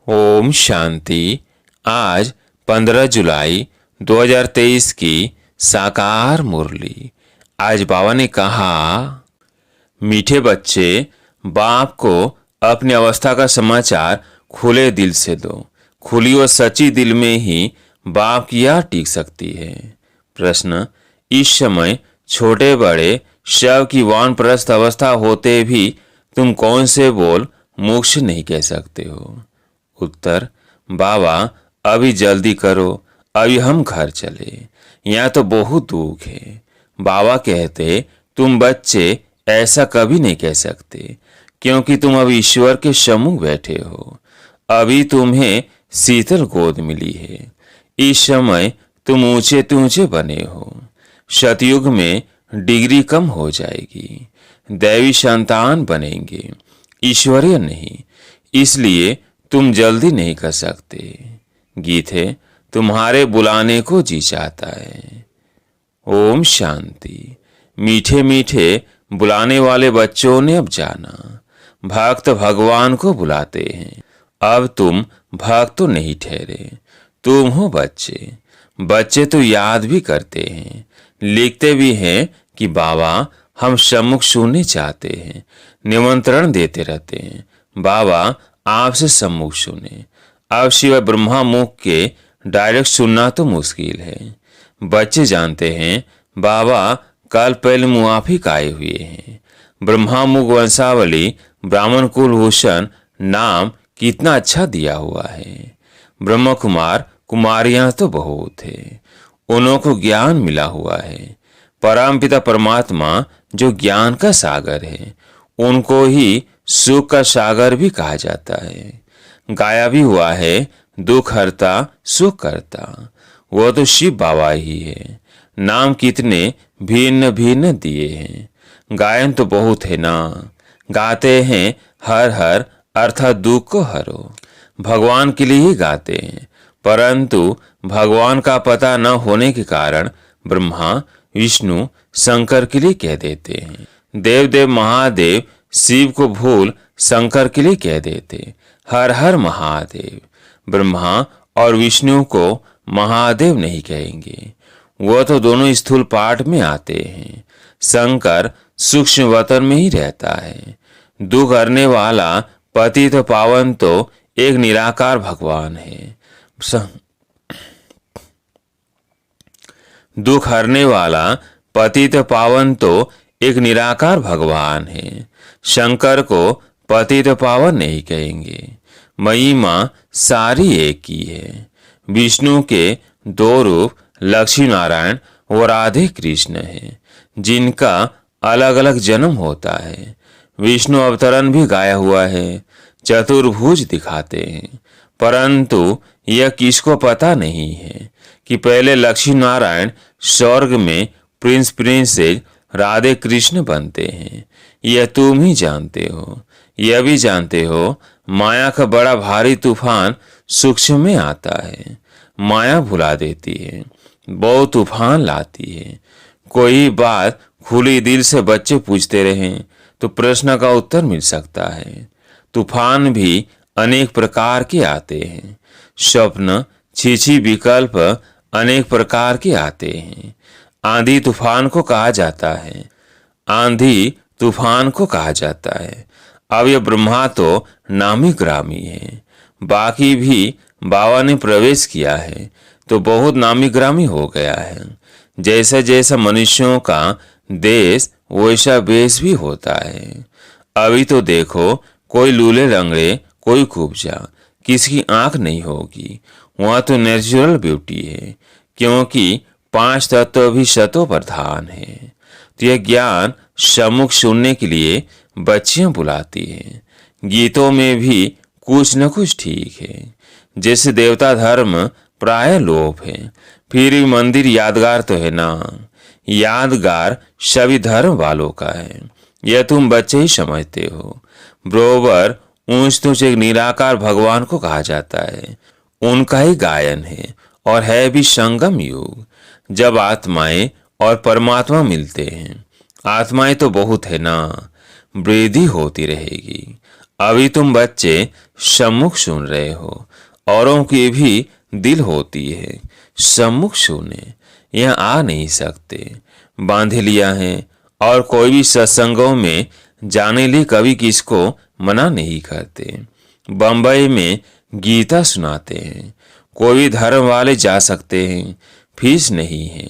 ओम शांति। आज 15 जुलाई 2023 की साकार मुरली। आज बाबा ने कहा, मीठे बच्चे, बाप को अपनी अवस्था का समाचार खुले दिल से दो। खुली और सच्ची दिल में ही बाप की याद टिक सकती है। प्रश्न, इस समय छोटे बड़े शव की वानप्रस्थ अवस्था होते भी तुम कौन से बोल मोक्ष नहीं कह सकते हो? उत्तर, बाबा अभी जल्दी करो, अभी हम घर चले, यहाँ तो बहुत दुख है। बाबा कहते, तुम बच्चे ऐसा कभी नहीं कह सकते, क्योंकि तुम अब ईश्वर के सम्मुख बैठे हो। अभी तुम्हें शीतल गोद मिली है। इस समय तुम ऊंचे ऊंचे बने हो। सतयुग में डिग्री कम हो जाएगी, दैवी संतान बनेंगे, ईश्वरीय नहीं। इसलिए तुम जल्दी नहीं कर सकते। गीत है, तुम्हारे बुलाने को जी चाहता है। ओम शांति। मीठे मीठे बुलाने वाले बच्चों ने अब जाना, भक्त भगवान को बुलाते हैं। अब तुम भक्त तो नहीं ठहरे, तुम हो बच्चे। बच्चे तो याद भी करते हैं, लिखते भी हैं कि बाबा हम सम्मुख सुनने चाहते हैं, निमंत्रण देते रहते हैं, बाबा आपसे सम्मुख सुने। अब शिवाय ब्रह्मा मुख के डायरेक्ट सुनना तो मुश्किल है। बच्चे जानते हैं बाबा कल पहले मुआफिक आए हुए हैं। ब्रह्मा मुख वंशावली ब्राह्मण कुलभूषण नाम कितना अच्छा दिया हुआ है। ब्रह्म कुमार कुमारियां तो बहुत है, उन्हों को ज्ञान मिला हुआ है। परमपिता परमात्मा जो ज्ञान का सागर है, उनको ही सुख का सागर भी कहा जाता है। गाया भी हुआ है, दुख हरता सुख करता, वो तो शिव बाबा ही है। नाम कितने भिन्न भिन्न दिए हैं, गायन तो बहुत है ना। गाते हैं हर हर अर्थात दुख को हरो, भगवान के लिए ही गाते हैं। परंतु भगवान का पता न होने के कारण ब्रह्मा विष्णु शंकर के लिए कह देते हैं। देव देव महादेव शिव को भूल शंकर के लिए कह देते, हर हर महादेव। ब्रह्मा और विष्णु को महादेव नहीं कहेंगे, वो तो दोनों स्थूल पाठ में आते हैं। शंकर सूक्ष्म वतन में ही रहता है। दुख हरने वाला पतित पावन तो एक निराकार भगवान है। दुख हरने वाला पतित पावन तो एक निराकार भगवान है। शंकर को पतित पावन नहीं कहेंगे। महिमा सारी एक ही है। विष्णु के दो रूप लक्ष्मी नारायण और राधे कृष्ण है, जिनका अलग अलग जन्म होता है। विष्णु अवतरण भी गाया हुआ है, चतुर्भुज दिखाते हैं। परंतु यह किसको पता नहीं है कि पहले लक्ष्मी नारायण स्वर्ग में प्रिंस प्रिंसेस राधे कृष्ण बनते हैं। यह तुम ही जानते हो। यह भी जानते हो माया का बड़ा भारी तूफान सूक्ष्म में आता है। माया भुला देती है, बहुत तूफान लाती है। कोई बात खुली दिल से बच्चे पूछते रहें तो प्रश्न का उत्तर मिल सकता है। तूफान भी अनेक प्रकार के आते हैं। स्वप्न छीछी विकल्प अनेक प्रकार के आते हैं। आंधी तूफान को कहा जाता है, आंधी तूफान को कहा जाता है। अब यह ब्रह्मा तो नामी ग्रामी है, बाकी भी बाबा ने प्रवेश किया है तो बहुत नामी ग्रामी हो गया है। जैसा जैसा मनुष्यों का देश वैसा वेश भी होता है। अभी तो देखो, कोई लूले लंगड़े, कोई कुब्जा, किसी की आंख नहीं होगी। वहाँ तो नेचुरल ब्यूटी है, क्योंकि 5 तत्व भी शतो प्रधान है। तो यह ज्ञान सम्मुख सुनने के लिए बच्चियां बुलाती हैं। गीतों में भी कुछ न कुछ ठीक है। जैसे देवता धर्म प्राय लोप है, फिर भी मंदिर यादगार तो है ना। यादगार सभी धर्म वालों का है, यह तुम बच्चे ही समझते हो। बरोबर ऊंच तुच एक निराकार भगवान को कहा जाता है, उनका ही गायन है और है भी संगम युग, जब आत्माएं और परमात्मा मिलते हैं। आत्माएं तो बहुत है ना, वृद्धि होती रहेगी। अभी तुम बच्चे सम्मुख सुन रहे हो, औरों की भी दिल होती है, सम्मुख सुने, यहाँ आ नहीं सकते, बांधे लिया है। और कोई भी सत्संगों में जाने लिए कभी किसको मना नहीं करते। बंबई में गीता सुनाते हैं, कोई भी धर्म वाले जा सकते हैं, फीस नहीं है।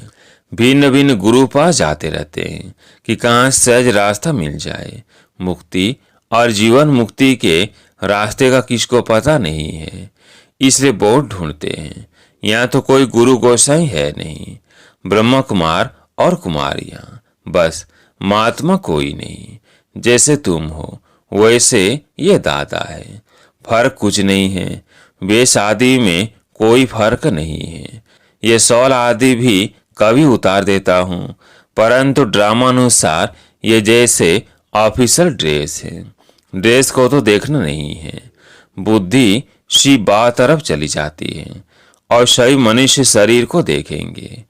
भिन्न भिन्न गुरु पास जाते रहते हैं कि कहाँ सहज रास्ता मिल जाए। मुक्ति और जीवन मुक्ति के रास्ते का किसको पता नहीं है, इसलिए बहुत ढूंढते हैं। यहाँ तो कोई गुरु गोसाई है नहीं, ब्रह्म कुमार और कुमारियाँ, बस महात्मा कोई नहीं। जैसे तुम हो वैसे ये दादा है, फर्क कुछ नहीं है। वेश आदि में कोई फर्क नहीं है। ये सौल आदि भी कभी उतार देता हूँ, परंतु ड्रामा अनुसार ये जैसे ऑफिशियल ड्रेस है। ड्रेस को तो देखना नहीं है। बुद्धि शिव बा तरफ चली जाती है और सही मनुष्य शरीर को देखेंगे।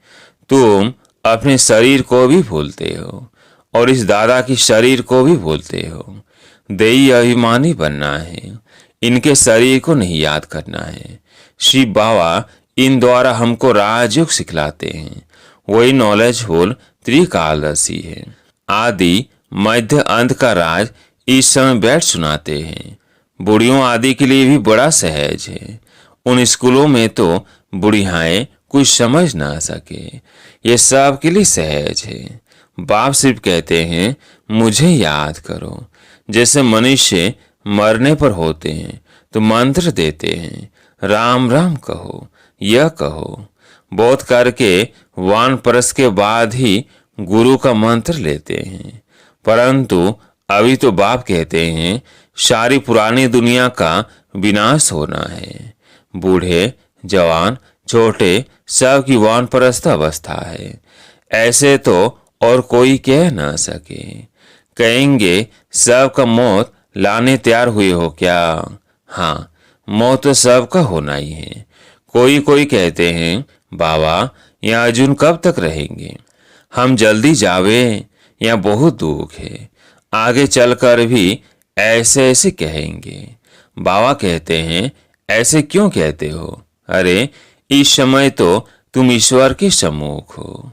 तुम अपने शरीर को भी भूलते हो और इस दादा की शरीर को भी भूलते हो। देही अभिमानी बनना है, इनके शरीर को नहीं याद करना है। शिव बाबा इन द्वारा हमको राजयोग सिखलाते हैं। वही नॉलेजफुल त्रिकालदर्शी है। आदि मध्य अंत का राज इस समय बैठ सुनाते हैं। बुढ़ियों आदि के लिए भी बड़ा सहज है। उन स्कूलों में तो बुढ़ियाएं कुछ समझ ना सके, ये सब के लिए सहज है। बाप सिर्फ कहते हैं मुझे याद करो। जैसे मनुष्य मरने पर होते हैं तो मंत्र देते हैं, राम राम कहो, यह कहो। बोध करके वानप्रस्थ के बाद ही गुरु का मंत्र लेते हैं। परंतु अभी तो बाप कहते हैं सारी पुरानी दुनिया का विनाश होना है। बूढ़े जवान छोटे सब की वानप्रस्थ अवस्था है। ऐसे तो और कोई कह ना सके। कहेंगे सबका मौत लाने तैयार हुए हो क्या? हाँ, मौत तो सबका होना ही है। कोई कोई कहते हैं बाबा यहाँ अर्जुन कब तक रहेंगे, हम जल्दी जावे, यहाँ बहुत दुख है। आगे चलकर भी ऐसे ऐसे कहेंगे। बाबा कहते हैं ऐसे क्यों कहते हो? अरे इस समय तो तुम ईश्वर के सम्मुख हो,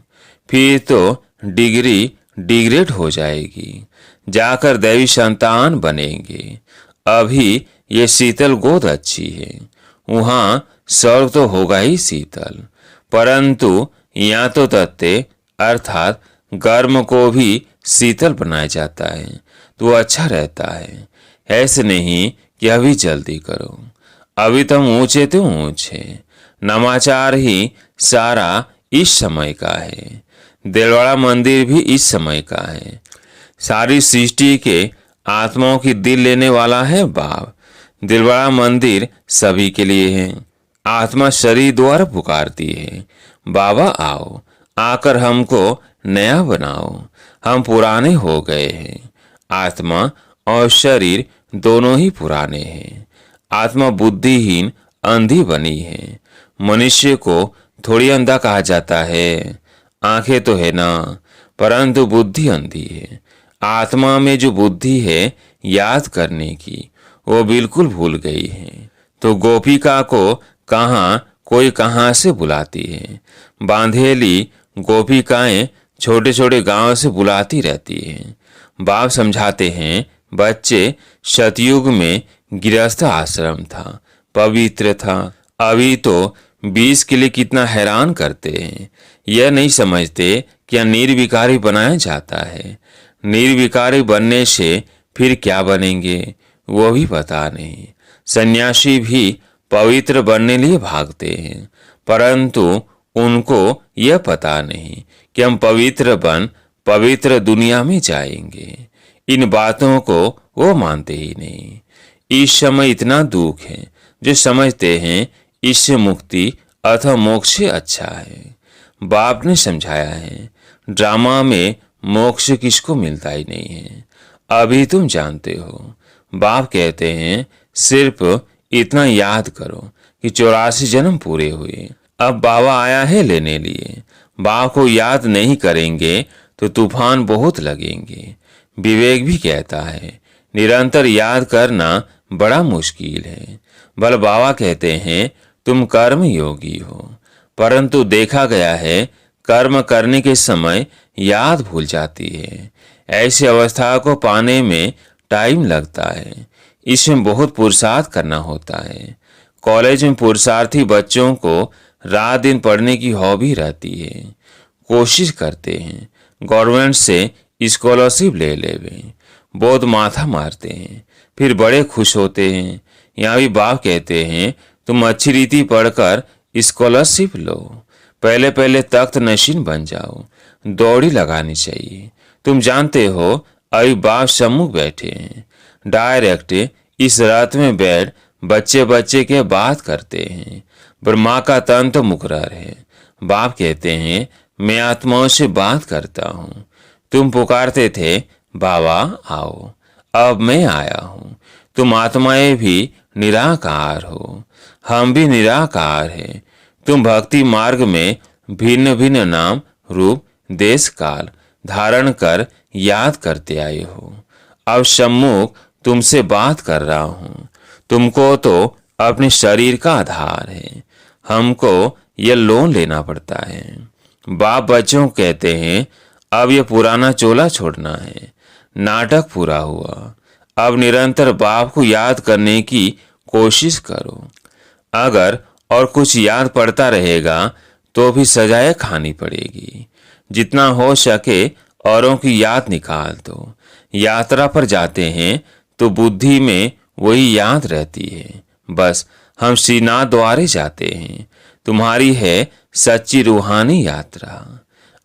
फिर तो डिग्री डिग्रेड हो जाएगी, जाकर दैवी संतान बनेंगे। अभी ये शीतल गोद अच्छी है, वहाँ स्वर्ग तो होगा ही शीतल, परंतु यहाँ तो तत्ते अर्थात गर्म को भी शीतल बनाया जाता है तो अच्छा रहता है। ऐसे नहीं कि अभी जल्दी करो, अभी तुम ऊंचे तो ऊंचे। नवाचार ही सारा इस समय का है। दिलवाड़ा मंदिर भी इस समय का है। सारी सृष्टि के आत्माओं की दिल लेने वाला है बाप। दिलवाड़ा मंदिर सभी के लिए है। आत्मा शरीर द्वारा पुकारती है, बाबा आओ, आकर हमको नया बनाओ, हम पुराने हो गए हैं। आत्मा और शरीर दोनों ही पुराने हैं। आत्मा बुद्धिहीन अंधी बनी है। मनुष्य को थोड़ी अंधा कहा जाता है, आंखें तो है ना, परंतु बुद्धि अंधी है। आत्मा में जो बुद्धि है याद करने की, वो बिल्कुल भूल गई है। तो गोपिका को कोई कहाँ से बुलाती है। बांधेली गोपिकाएं छोटे छोटे गांव से बुलाती रहती हैं। बाप समझाते हैं बच्चे, सतयुग में गृहस्थ आश्रम था, पवित्र था। अभी तो 20 के लिए कितना हैरान करते हैं। यह नहीं समझते क्या निर्विकारी बनाया जाता है। निर्विकारी बनने से फिर क्या बनेंगे वो भी पता नहीं। सन्यासी भी पवित्र बनने लिए भागते हैं, परंतु उनको यह पता नहीं कि हम पवित्र बन पवित्र दुनिया में जाएंगे। इन बातों को वो मानते ही नहीं। इस समय इतना दुख है जो समझते हैं इससे मुक्ति अथवा मोक्ष अच्छा है। बाप ने समझाया है ड्रामा में मोक्ष किसको मिलता ही नहीं है। अभी तुम जानते हो। बाप कहते हैं सिर्फ इतना याद करो कि 84 जन्म पूरे हुए। अब बाबा आया है लेने लिए। बाप को याद नहीं करेंगे तो तूफान बहुत लगेंगे। विवेक भी कहता है निरंतर याद करना बड़ा मुश्किल है। भले बाबा कहते हैं तुम कर्म योगी हो, परंतु देखा गया है कर्म करने के समय याद भूल जाती है। ऐसी अवस्था को पाने में टाइम लगता है। इसमें बहुत पुरुषार्थ करना होता है। कॉलेज में पुरुषार्थी बच्चों को रात दिन पढ़ने की हॉबी रहती है। कोशिश करते हैं गवर्नमेंट से स्कॉलरशिप ले लेवे, बहुत माथा मारते हैं, फिर बड़े खुश होते हैं। यहाँ भी बाप कहते हैं तुम अच्छी रीति पढ़कर स्कॉलरशिप लो, पहले पहले तख्त नशीन बन जाओ। दौड़ी लगानी चाहिए। तुम जानते हो अभी बाप सम्मुख बैठे हैं, डायरेक्ट इस रात में बैठ बच्चे बच्चे के बात करते हैं। ब्रह्मा का तन तो मुकर्रर है। बाप कहते हैं मैं आत्माओं से बात करता हूँ। तुम पुकारते थे बाबा आओ, अब मैं आया हूँ। तुम आत्माएं भी निराकार हो, हम भी निराकार हैं। तुम भक्ति मार्ग में भिन्न भिन्न नाम रूप देश काल धारण कर याद करते आए हो। अब सम्मुख तुमसे बात कर रहा हूँ। तुमको तो अपने शरीर का आधार है, हमको ये लोन लेना पड़ता है। बाप बच्चों कहते हैं अब ये पुराना चोला छोड़ना है। नाटक पूरा हुआ। अब निरंतर बाप को याद करने की कोशिश करो। अगर और कुछ याद पड़ता रहेगा तो भी सजाएं खानी पड़ेगी। जितना हो सके औरों की याद निकाल दो। यात्रा पर जाते हैं तो बुद्धि में वही याद रहती है। बस हम श्रीनाथ द्वारे जाते हैं। तुम्हारी है सच्ची रूहानी यात्रा।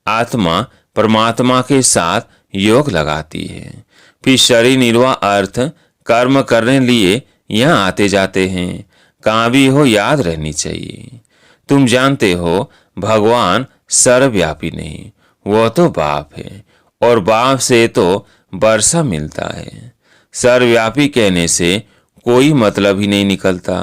आत्मा परमात्मा के साथ योग लगाती है, फिर शरीर निर्वाह अर्थ कर्म करने लिए यहाँ आते जाते हैं। कहाँ भी हो याद रहनी चाहिए। तुम जानते हो भगवान सर्वव्यापी नहीं, वो तो बाप है, और बाप से तो वर्षा मिलता है। सर्वव्यापी कहने से कोई मतलब ही नहीं निकलता।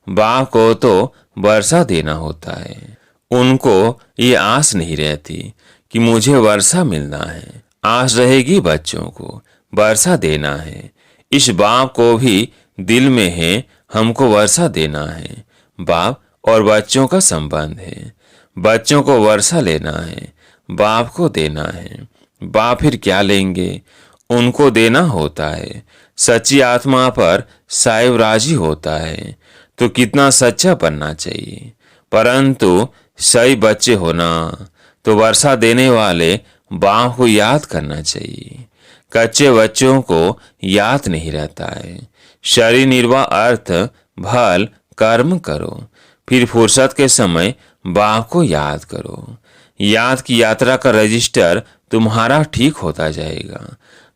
बाप को तो वर्षा देना होता है। उनको ये आस नहीं रहती कि मुझे वर्षा मिलना है। आस रहेगी बच्चों को वर्षा देना है। इस बाप को भी दिल में है हमको वर्षा देना है। बाप और बच्चों का संबंध है। बच्चों को वर्षा लेना है, बाप को देना है। बाप फिर क्या लेंगे? उनको देना होता है। सच्ची आत्मा पर साहिब राजी होता है तो कितना सच्चा बनना चाहिए। परंतु सही बच्चे होना तो वर्षा देने वाले बाप को याद करना चाहिए। कच्चे बच्चों को याद नहीं रहता है। शरीर निर्वाह अर्थ भल कर्म करो, फिर फुर्सत के समय बाप को याद करो। याद की यात्रा का रजिस्टर तुम्हारा ठीक होता जाएगा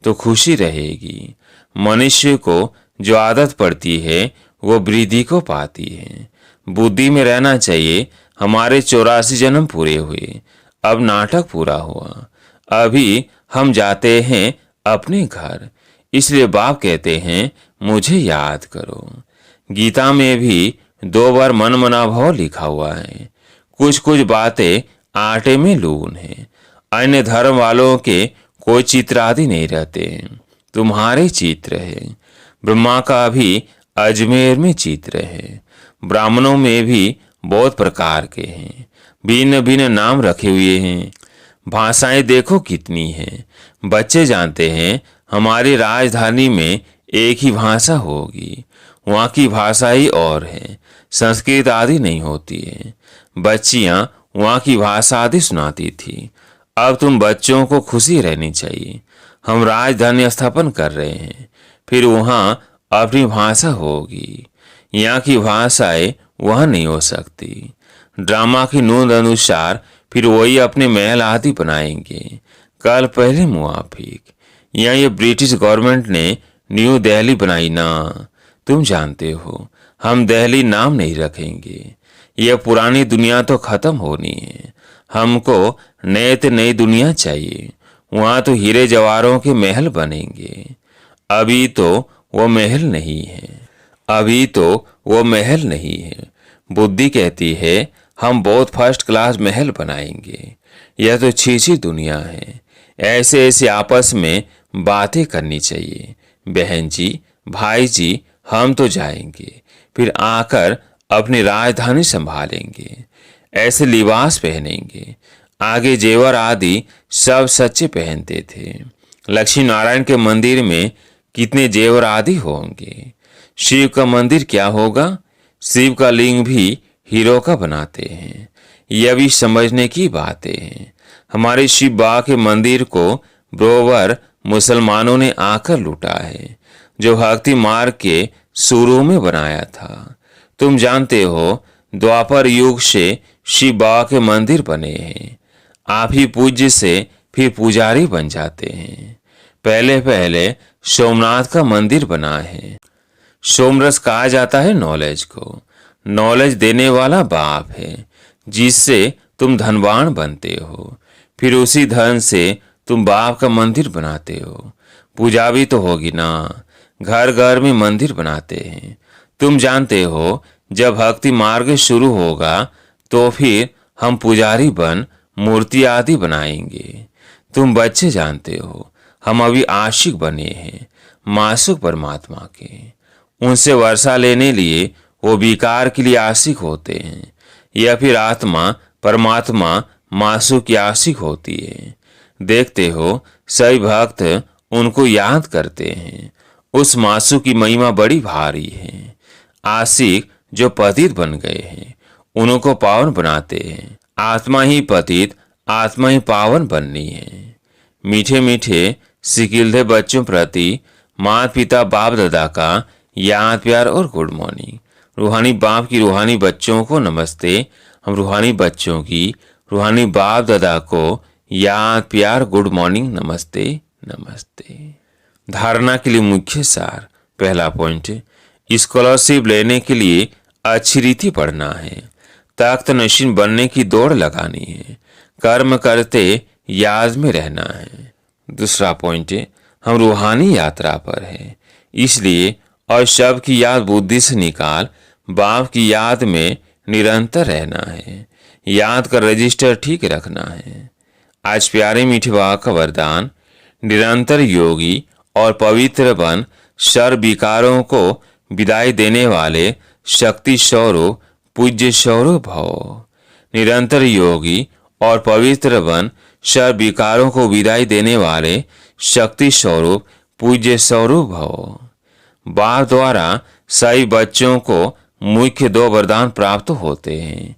तो खुशी रहेगी। मनुष्य को जो आदत पड़ती है वो वृद्धि को पाती है। बुद्धि में रहना चाहिए हमारे 84 जन्म पूरे हुए, अब नाटक पूरा हुआ। अभी हम जाते हैं अपने घर। इसलिए बाप कहते हैं मुझे याद करो। गीता में भी 2 बार मन मना भाव लिखा हुआ है। कुछ कुछ बातें आटे में लून है। अन्य धर्म वालों के कोई चित्र आदि नहीं रहते, तुम्हारे चित्र है। ब्रह्मा का भी अजमेर में चित्र है। ब्राह्मणों में भी बहुत प्रकार के हैं, भिन्न भिन्न नाम रखे हुए हैं। भाषाएं देखो कितनी हैं। बच्चे जानते हैं हमारी राजधानी में एक ही भाषा होगी, वहाँ की भाषा ही और है, संस्कृत आदि नहीं होती है। बच्चियाँ वहाँ की भाषा आदि सुनाती थी। अब तुम बच्चों को खुशी रहनी चाहिए। हम राजधानी स्थापन कर रहे हैं, फिर वहाँ अपनी भाषा होगी। यहाँ की भाषाएं वहाँ नहीं हो सकती। ड्रामा की नोंद अनुसार फिर वही अपने महल आदि बनाएंगे। कल पहले मुआफिक यहाँ ये ब्रिटिश गवर्नमेंट ने न्यू दिल्ली बनाई ना, तुम जानते हो हम दिल्ली नाम नहीं रखेंगे। यह पुरानी दुनिया तो खत्म होनी है। हमको नई दुनिया चाहिए। वहाँ तो हीरे जवाहरों के महल बनेंगे। अभी तो वो महल नहीं है। अभी तो वो महल नहीं है। बुद्धि कहती है हम बहुत फर्स्ट क्लास महल बनाएंगे। यह तो छीछी दुनिया है। ऐसे ऐसे आपस में बातें करनी चाहिए, बहन जी, भाई जी, हम तो जाएंगे, फिर आकर अपनी राजधानी संभालेंगे। ऐसे लिबास पहनेंगे। आगे जेवर आदि सब सच्चे पहनते थे। लक्ष्मी नारायण के मंदिर में कितने जेवर आदि होंगे। शिव का मंदिर क्या होगा? शिव का लिंग भी हीरो का बनाते हैं। यह भी समझने की बातें हैं। हमारे शिव बाबा के मंदिर को बरोबर मुसलमानों ने आकर लूटा है, जो भक्ति मार्ग के शुरू में बनाया था। तुम जानते हो, द्वापर युग से शिव बाबा के मंदिर बने हैं। आप ही पूज्य से फिर पुजारी बन जाते हैं। पहले पहले सोमनाथ का मंदिर बना है। सोमरस कहा जाता है नॉलेज को। नॉलेज देने वाला बाप है, जिससे तुम धनवान बनते हो। फिर उसी धन से तुम बाप का मंदिर बनाते हो। पूजा भी तो होगी ना। घर घर में मंदिर बनाते हैं। तुम जानते हो, जब भक्ति मार्ग शुरू होगा तो फिर हम पुजारी बन मूर्ति आदि बनाएंगे। तुम बच्चे जानते हो, हम अभी आशिक बने हैं मासूक परमात्मा के। उनसे वर्षा लेने लिए वो विकार के लिए आशिक होते हैं, या फिर आत्मा परमात्मा मासूक की आशिक होती है। देखते हो, सही भक्त उनको याद करते हैं। उस मासू की महिमा बड़ी भारी है। आशिक जो पतित बन गए हैं, उनको पावन बनाते हैं। आत्मा ही पतित, आत्मा ही पावन बननी है। मीठे मीठे सिकिलधे बच्चों प्रति माता पिता बाप दादा का याद प्यार और गुड मॉर्निंग। रूहानी बाप की रूहानी बच्चों को नमस्ते। हम रूहानी बच्चों की रूहानी बाप दादा को याद प्यार गुड मॉर्निंग नमस्ते नमस्ते। धारणा के लिए मुख्य सार। पहला पॉइंट, स्कॉलरशिप लेने के लिए अच्छी रीति पढ़ना है। तख्त नशीन बनने की दौड़ लगानी है। कर्म करते याद में रहना है। दूसरा पॉइंट, हम रूहानी यात्रा पर हैं, इसलिए और शब की याद बुद्धि से निकाल बाप की याद में निरंतर रहना है। याद का रजिस्टर ठीक रखना है। आज प्यारे मीठे बाबा का वरदान, निरंतर योगी और पवित्र बन सर्व विकारों को विदाई देने वाले शक्ति स्वरूप पूज्य स्वरूप भव। निरंतर योगी और पवित्र बन सर्व विकारों को विदाई देने वाले शक्ति स्वरूप पूज्य स्वरूप भव। बाप द्वारा सही बच्चों को मुख्य दो वरदान प्राप्त होते हैं।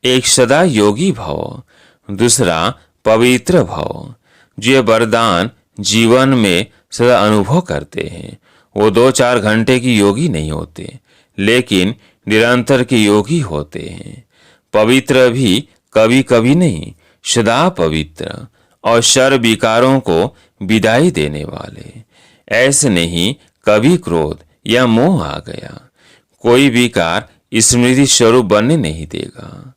एक सदा योगी भव, दूसरा पवित्र भव। जो ये वरदान जीवन में सदा अनुभव करते हैं, वो 2-4 घंटे की योगी नहीं होते, लेकिन निरंतर के योगी होते हैं। पवित्र भी कभी कभी नहीं, सदा पवित्र और सर्व विकारों को विदाई देने वाले। ऐसे नहीं कभी क्रोध या मोह आ गया, कोई विकार स्मृति स्वरूप बनने नहीं देगा।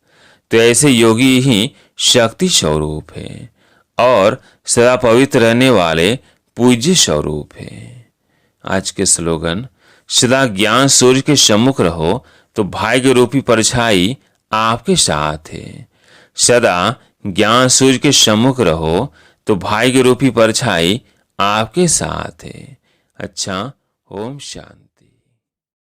तो ऐसे योगी ही शक्ति स्वरूप है और सदा पवित्र रहने वाले पूज्य स्वरूप है। आज के स्लोगन, सदा ज्ञान सूर्य के सम्मुख रहो तो भाग्य रूपी परछाई आपके साथ है। सदा ज्ञान सूर्य के सम्मुख रहो तो भाग्य रूपी परछाई आपके साथ है। अच्छा, ओम शांति।